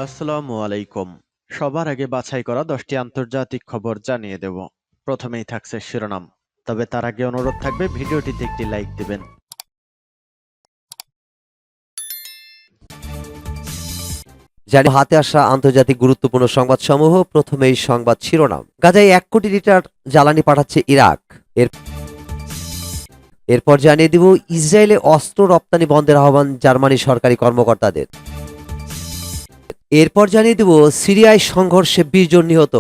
আসসালামু আলাইকুম। সবার আগে বাছাই করা ১০টি আন্তর্জাতিক খবর জানিয়ে দেব। প্রথমেই থাকছে শিরোনাম। তবে তার আগে অনুরোধ থাকবে ভিডিওটিতে একটি লাইক দিবেন। জানি হাতে আসা আন্তর্জাতিক গুরুত্বপূর্ণ সংবাদসমূহ। প্রথমেই সংবাদ শিরোনাম। গাজায় ১ কোটি লিটার জ্বালানি পাঠাচ্ছে ইরাক। এরপর জানিয়ে দিব ইসরায়েলে অস্ত্র রপ্তানি বন্ধের আহ্বান জার্মানির সরকারি কর্মকর্তাদের। এরপর জানিয়ে দিব সিরিয়ায় সংঘর্ষে ২০ জন নিহত।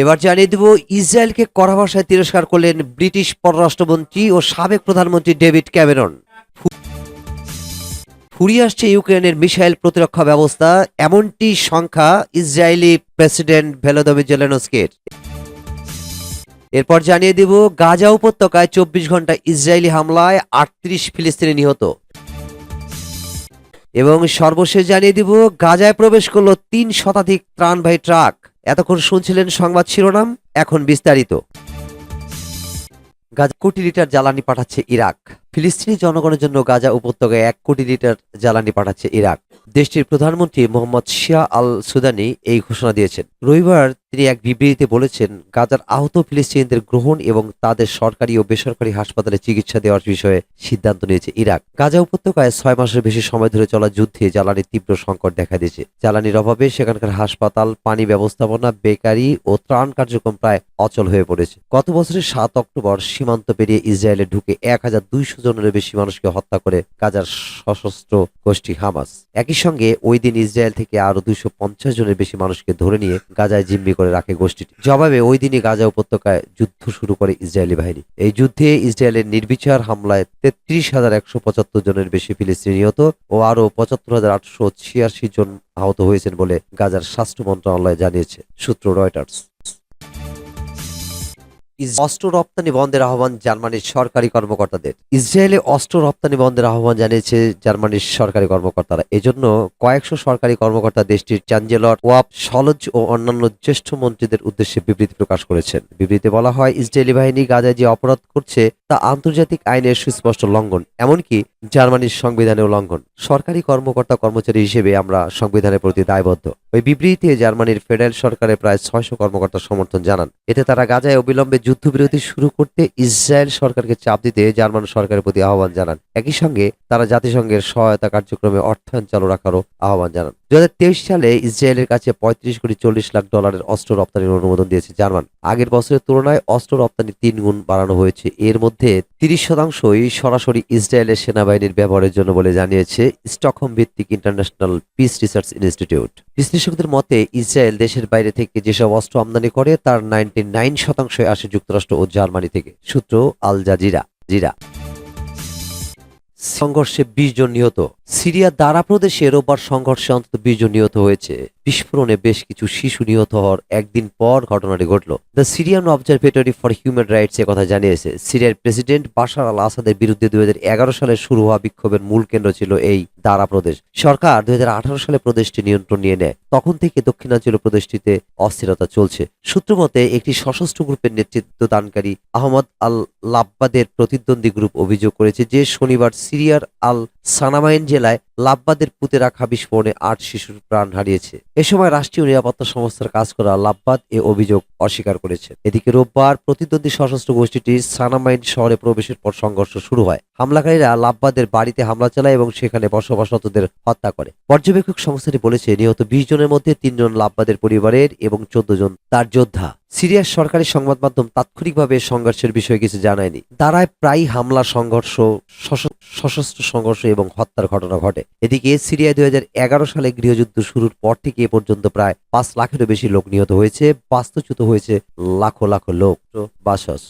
এবার জানিয়ে দিব ইসরায়েলকে কড়া ভাষায় তিরস্কার করলেন ব্রিটিশ পররাষ্ট্রমন্ত্রী ও সাবেক প্রধানমন্ত্রী ডেভিড ক্যামেরন। ফুরিয়ে আসছে ইউক্রেনের মিসাইল প্রতিরক্ষা ব্যবস্থা, এমনটি সংখ্যা ইসরায়েলি প্রেসিডেন্ট ভলোদিমির জেলেনস্কির। এরপর জানিয়ে দিব গাজা উপত্যকায় ২৪ ঘন্টা ইসরায়েলি হামলায় ৩৮ ফিলিস্তিনি নিহত। এবং সর্বশেষ জানিয়ে দিব গাজায় প্রবেশ করলো ৩ শতাধিক ত্রাণবাহী ট্রাক। এতক্ষণ শুনছিলেন সংবাদ শিরোনাম, এখন বিস্তারিত। গাজা কোটি লিটার জ্বালানি পাঠাচ্ছে ইরাক। ফিলিস্তিনি জনগণের জন্য গাজা উপত্যকায় ১ কোটি লিটার জ্বালানি পাঠাচ্ছে ইরাক। দেশটির প্রধানমন্ত্রী মোহাম্মদ শিয়া আল সুদানি এই ঘোষণা দিয়েছেন। রবিবার তিনি এক বিবৃতিতে বলেছেন, গাজার আহত ফিলিস্তিনিদের গ্রহণ এবং তাদের সরকারি ও বেসরকারি হাসপাতালে চিকিৎসা দেওয়ার বিষয়ে সিদ্ধান্ত নিয়েছে ইরাক। গাজা উপত্যকায় ৬ মাসের বেশি সময় ধরে চলা যুদ্ধে জ্বালানির তীব্র সংকট দেখা দিয়েছে। জ্বালানির অভাবে সেখানকার হাসপাতাল, পানি ব্যবস্থাপনা, বেকারি ও ত্রাণ কার্যক্রম প্রায় অচল হয়ে পড়েছে। গত বছরের ৭ অক্টোবর সীমান্ত পেরিয়ে ইসরায়েলে ঢুকে ১,২০০ জনের বেশি মানুষকে হত্যা করে গাজার সশস্ত্র গোষ্ঠী হামাস। একই সঙ্গে ওই দিন ইসরায়েল থেকে আরো ২৫০ জনের বেশি মানুষকে ধরে নিয়ে গাজায় জিম্মি করে রাখে গোষ্ঠীটি। জবাবে ওই দিনই গাজা উপত্যকায় যুদ্ধ শুরু করে ইসরায়েলি বাহিনী। এই যুদ্ধে ইসরায়েলের নির্বিচার হামলায় ৩৩,১৭৫ জনের বেশি ফিলিস্তিনি নিহত ও আরো ৭৫,৮৮৬ জন আহত হয়েছেন বলে গাজার স্বাস্থ্য মন্ত্রণালয় জানিয়েছে, সূত্র রয়টার্স। অস্ত্র রপ্তানি বন্ধের আহ্বান জার্মানির সরকারি কর্মকর্তাদের। ইসরায়েলে অস্ত্র রপ্তানি বন্ধের আহ্বান জানিয়েছে জার্মানির সরকারি কর্মকর্তারা। এজন্য কয়েকশো সরকারি কর্মকর্তা দেশটির চ্যান্সেলর ওয়াফ সলজ ও অন্যান্য জ্যেষ্ঠ মন্ত্রীদের উদ্দেশ্যে বিবৃতি প্রকাশ করেছেন। বিবৃতিতে বলা হয়, ইসরায়েলি বাহিনী গাজায় যে অপরাধ করছে তা আন্তর্জাতিক আইনের সুস্পষ্ট লঙ্ঘন, এমনকি জার্মানির সংবিধানেও লঙ্ঘন। সরকারি কর্মকর্তা কর্মচারী হিসেবে আমরা সংবিধানের প্রতি দায়বদ্ধ। ওই বিবৃতিতে জার্মানির ফেডারেল সরকারের প্রায় ৬০০ কর্মকর্তা সমর্থন জানান। এতে তারা গাজায় অবিলম্বে যুদ্ধবিরতি শুরু করতে ইসরায়েল সরকারকে চাপ দিতে জার্মান সরকারের প্রতি আহ্বান জানান। একই সঙ্গে তারা জাতিসংঘের সহায়তা কার্যক্রমে অর্থায়ন চালু রাখারও আহ্বান জানান। ২০২৩ সালে ইসরায়েলের কাছে $৩৫,৪০,০০,০০০ অস্ত্র রপ্তানির অনুমোদন দিয়েছে জার্মান। আগের বছরের তুলনায় অস্ত্র রপ্তানি ৩ গুণ বাড়ানো হয়েছে। এর মধ্যে ৩০% সরাসরি ইসরায়েলের সেনাবাহিনীর ব্যবহারের জন্য বলে জানিয়েছে স্টকহোম ভিত্তিক ইন্টারন্যাশনাল পিস রিসার্চ ইনস্টিটিউট। বিশ্লেষকদের মতে, ইসরায়েল দেশের বাইরে থেকে যেসব অস্ত্র আমদানি করে তার 99% আসে যুক্তরাষ্ট্র ও জার্মানি থেকে, সূত্র আল জাজিরা। সংঘর্ষে ২০ জন নিহত। সিরিয়ার দারা প্রদেশে রোববার সংঘর্ষে অন্তত ২০ জন নিহত হয়েছে। বিস্ফোরণে বেশ কিছু শিশু নিহত হওয়ার একদিন পর ঘটনাটি ঘটল। The Syrian observatory for human rights কথা জানিয়েছে, সিরিয়ার প্রেসিডেন্ট বাশার আল আসাদের বিরুদ্ধে ২০১১ সালে শুরু হওয়া বিক্ষোভের মূল কেন্দ্র ছিল এই দারা প্রদেশ। সরকার ২০১৮ সালে প্রদেশটি নিয়ন্ত্রণ নিয়ে নেয়। তখন থেকে দক্ষিণাঞ্চল প্রদেশটিতে অস্থিরতা চলছে। সূত্র মতে, একটি সশস্ত্র গ্রুপের নেতৃত্বদানকারী আহমদ আল লাব্বাদের প্রতিদ্বন্দ্বী গ্রুপ অভিযোগ করেছে যে শনিবার সিরিয়ার আল সানামাইন জেলায় লাব্বাদের পুঁতে রাখা বিস্ফোরণে ৮ শিশুর প্রাণ হারিয়েছে। এ সময় রাষ্ট্রীয় নিরাপত্তা সংস্থার কাজ করা লাব্বাদ এ অভিযোগ অস্বীকার করেছে। এদিকে রোববার প্রতিদ্বন্দ্বী সশস্ত্র গোষ্ঠীটি সানামাইন শহরে প্রবেশের পর সংঘর্ষ শুরু হয়। হামলাকারীরা লাব্বাদের বাড়িতে হামলা চালায় এবং সেখানে বসবাসরতদের হত্যা করে। পর্যবেক্ষক সংস্থাটি বলেছে, নিহত ২০ জনের মধ্যে ৩ জন লাব্বাদের পরিবারের এবং ১৪ জন তার যোদ্ধা। সিরিয়ার সরকারি সংবাদ মাধ্যম তাৎক্ষণিকভাবে সংঘর্ষের বিষয়ে কিছু জানায়নি। দারায় প্রায় হামলা, সংঘর্ষ, সশস্ত্র সংঘর্ষ এবং হত্যার ঘটনা ঘটে। এদিকে সিরিয়ায় ২০১১ সালে গৃহযুদ্ধ শুরুর পর থেকে এ পর্যন্ত প্রায় ৫ লাখেরও বেশি লোক নিহত হয়েছে, বাস্তুচ্যুত হয়েছে লাখ লাখ লোক। বাসস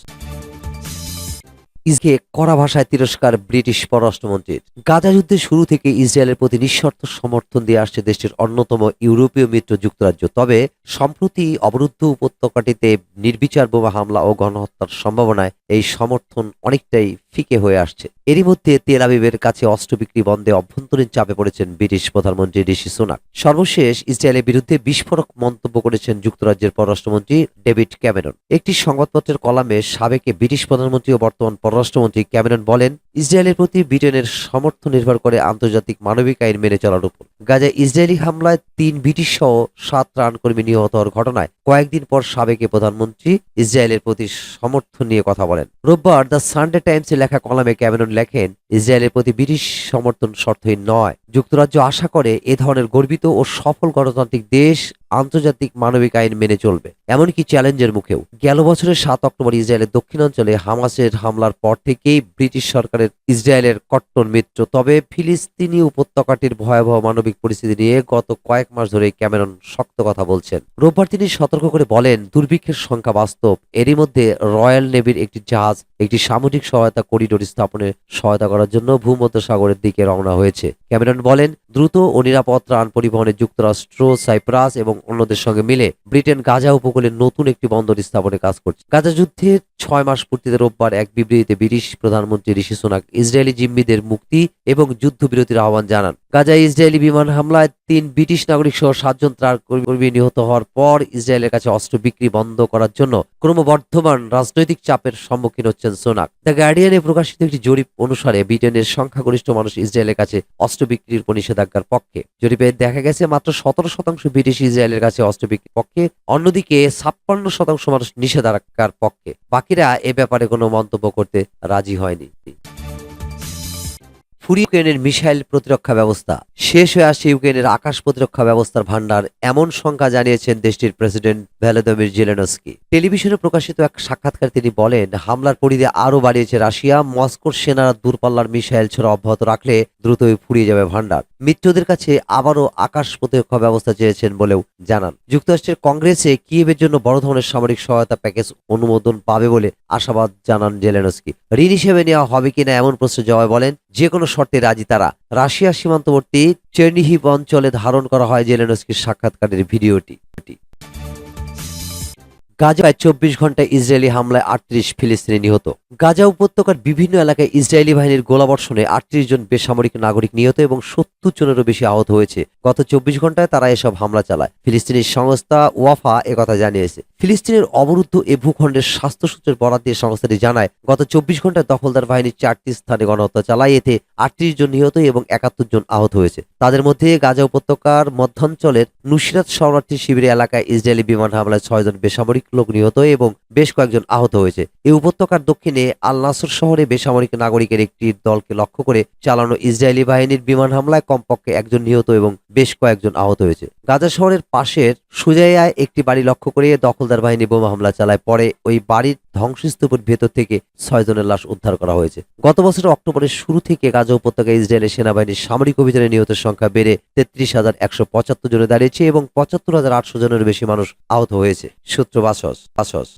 ইসকে কড়া ভাষায় তিরস্কার ব্রিটিশ পররাষ্ট্রমন্ত্রীর। গাজা যুদ্ধের শুরু থেকে ইসরায়েলের প্রতি নিঃশর্ত সমর্থন দিয়ে আসছে দেশটির অন্যতম ইউরোপীয় মিত্র যুক্তরাজ্য। তবে সম্প্রতি অবরুদ্ধ উপত্যকাটিতে নির্বিচার বোমা হামলা ও গণহত্যার সম্ভাবনায় এই সমর্থন অনেকটাই ফিকে হয়ে আসছে। এরই মধ্যে তেল আবিবের কাছে অস্ত্র বিক্রি বন্ধে অভ্যন্তরীণ চাপে পড়েছেন ব্রিটিশ প্রধানমন্ত্রী ঋষি সুনাক। সর্বশেষ ইসরায়েলের বিরুদ্ধে বিস্ফোরক মন্তব্য করেছেন যুক্তরাজ্যের পররাষ্ট্রমন্ত্রী ডেভিড ক্যামেরন। একটি সংবাদপত্রের কলামে সাবেক ব্রিটিশ প্রধানমন্ত্রী ও বর্তমান পররাষ্ট্রমন্ত্রী ক্যামেরন বলেন, ইসরায়েলের প্রতি ব্রিটেনের সমর্থন নির্ভর করে আন্তর্জাতিক মানবিক আইন মেনে চলার উপর। গাজায় ইসরায়েলি হামলায় 3 ব্রিটিশ সহ 7 ত্রাণকর্মী নিহত হওয়ার ঘটনায় কয়েকদিন পর সাবেক প্রধানমন্ত্রী ইসরায়েলের প্রতি সমর্থন নিয়ে কথা বলেন। রোববার দ্য সানডে টাইমসে লেখা কলামে ক্যামেরন লেখেন, ইসরায়েলের প্রতি ব্রিটিশ সমর্থন শর্তহীন নয়। যুক্তরাজ্য আশা করে এ ধরনের গর্বিত ও সফল গণতান্ত্রিক দেশ আন্তর্জাতিক মানবিক আইন মেনে চলবে, এমনকি চ্যালেঞ্জের মুখেও। গেল বছরের 7 অক্টোবর ইসরায়েলের দক্ষিণাঞ্চলে হামাসের হামলার পর থেকেই ব্রিটিশ সরকারের ইসরায়েলের কট্টর মিত্র। তবে ফিলিস্তিনি উপত্যকাটির ভয়াবহ মানবিক পরিস্থিতি নিয়ে গত কয়েক মাস ধরে ক্যামেরন শক্ত কথা বলছেন। রোববার তিনি সতর্ক করে বলেন, দুর্ভিক্ষের সংখ্যা বাস্তব। এরই মধ্যে রয়্যাল নেভির একটি জাহাজ একটি সামরিক সহায়তা করিডোর স্থাপনে সহায়তা করার জন্য ভূমধ্যসাগরের দিকে রওনা হয়েছে। ক্যামেরন বলেন, দ্রুত ও নিরাপদ ত্রাণ পরিবহনে যুক্তরাষ্ট্র, সাইপ্রাস এবং অন্যদের সঙ্গে মিলে ব্রিটেন গাজা উপকূলে নতুন একটি বন্দর স্থাপনে কাজ করছে। গাজা যুদ্ধের 6 মাস পূর্তিতে রোববার এক বিবৃতিতে ব্রিটিশ প্রধানমন্ত্রী ঋষি সুনাক ইসরায়েলি জিম্মিদের মুক্তি এবং যুদ্ধবিরতির আহ্বান জানান। গাজায় ইসরায়েলি বিমান হামলায় 3 ব্রিটিশ নাগরিক সহ 7 জন ত্রাণকর্মী নিহত হওয়ার পর ইসরায়েলের কাছে অস্ত্র বিক্রি বন্ধ করার জন্য ক্রমবর্ধমান রাজনৈতিক চাপের সম্মুখীন হচ্ছেন সোনাক। দ্য গার্ডিয়ানে প্রকাশিত একটি জরিপ অনুসারে ব্রিটেনের সংখ্যাগরিষ্ঠ মানুষ ইসরায়েলের কাছে অস্ত্র বিক্রির উপর নিষেধাজ্ঞার পক্ষে। জরিপে দেখা গেছে মাত্র 17% ব্রিটিশ ইসরায়েলের কাছে অস্ত্র বিক্রির পক্ষে, অন্যদিকে 56% মানুষ নিষেধাজ্ঞার পক্ষে। বাকিরা এ ব্যাপারে কোনো মন্তব্য করতে রাজি হয়নি। ইউক্রেনের মিসাইল প্রতিরক্ষা ব্যবস্থা শেষ হয়ে আসছে। ইউক্রেনের আকাশ প্রতিরক্ষা ব্যবস্থার ভান্ডার, এমন সংখ্যা জানিয়েছেন দেশটির প্রেসিডেন্ট ভলোদিমির জেলেনস্কি। টেলিভিশনে প্রকাশিত এক সাক্ষাৎকারে তিনি বলেন, হামলার পরিধি আরও বাড়িয়েছে রাশিয়া। মস্কোর সেনারা দূরপাল্লার মিসাইল ছোড়া অব্যাহত রাখলে দ্রুতই ফুরিয়ে যাবে ভান্ডার। মিত্রদের কাছে আবারও আকাশ প্রতিরক্ষা ব্যবস্থা চেয়েছেন বলেও জানান। যুক্তরাষ্ট্রের কংগ্রেসে কিয়েভের জন্য বড় ধরনের সামরিক সহায়তা প্যাকেজ অনুমোদন পাবে বলে আশাবাদ জানান জেলেনস্কি। ঋণ হিসেবে নেওয়া হবে কিনা এমন প্রশ্নের জবাবে বলেন, যে কোনো শর্তে রাজি তারা। রাশিয়ার সীমান্তবর্তী চেরনিহিভ অঞ্চলে ধারণ করা হয় জেলেনস্কির সাক্ষাৎকারের ভিডিওটি। গাজায় 24 ঘন্টায় ইসরায়েলি হামলায় 38 ফিলিস্তিনি নিহত। গাজা উপত্যকার বিভিন্ন এলাকায় ইসরায়েলি বাহিনীর গোলাবর্ষণে 38 জন বেসামরিক নাগরিক নিহত এবং 70 জনেরও বেশি আহত হয়েছে। গত 24 ঘন্টায় তারা এসব হামলা চালায়। ফিলিস্তিনি সংস্থা ওয়াফা একথা জানিয়েছে। ফিলিস্তিনের অবরুদ্ধ এ ভূখণ্ডের স্বাস্থ্য সূত্রের বরাত দিয়ে সংস্থাটি জানায়, গত 24 ঘন্টায় দখলদার বাহিনী 4টি স্থানে গণহত্যা চালায়। এতে 38 জন নিহত এবং 71 জন আহত হয়েছে। তাদের মধ্যে গাজা উপত্যকার মধ্যাঞ্চলের নুসিরাত শরণার্থী শিবির এলাকায় ইসরায়েলি বিমান হামলায় 6 জন বেসামরিক লোক নিহত এবং বেশ কয়েকজন আহত হয়েছে। এই উপত্যকার দক্ষিণে আল নাসর শহরে বেসামরিক নাগরিকের একটি দলকে লক্ষ্য করে চালানো ইসরায়েলি বাহিনীর বিমান হামলায় কমপক্ষে 1 জন নিহত এবং বেশ কয়েকজন আহত হয়েছে। গাজা শহরের পাশের সুজাইয়ায় একটি বাড়ি লক্ষ্য করে দখলদার বাহিনী বোমা হামলা চালায়। পরে ওই বাড়ির ধ্বংসস্তূপের ভেতর থেকে 6 জনের লাশ উদ্ধার করা হয়েছে। গত বছরের অক্টোবরের শুরু থেকে গাজা উপত্যকায় ইসরায়েলের সেনাবাহিনীর সামরিক অভিযানে নিহতের সংখ্যা বেড়ে 33,175 জনে দাঁড়িয়েছে এবং 75,800 জনের বেশি মানুষ আহত হয়েছে। সূত্র বাসস।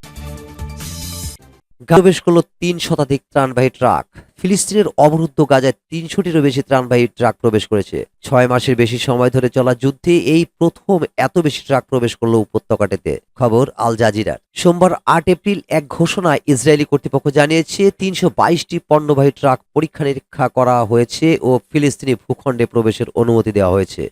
প্রবেশ করল 3 শতাধিক ত্রাণবাহী ট্রাক। ফিলিস্তিনের অবরুদ্ধ গাজায় 300টিরও বেশি ত্রাণবাহী ট্রাক প্রবেশ করেছে। 6 মাসের বেশি সময় ধরে চলা যুদ্ধে এই প্রথম এত বেশি ট্রাক প্রবেশ করল উপত্যকাটিতে। খবর আল জাজিরার। সোমবার 8 এপ্রিল এক ঘোষণায় ইসরায়েলি কর্তৃপক্ষ জানিয়েছে 322টি পণ্যবাহী ট্রাক পরীক্ষা নিরীক্ষা করা হয়েছে ও ফিলিস্তিনি ভূখণ্ডে প্রবেশের অনুমতি দেওয়া হয়েছে।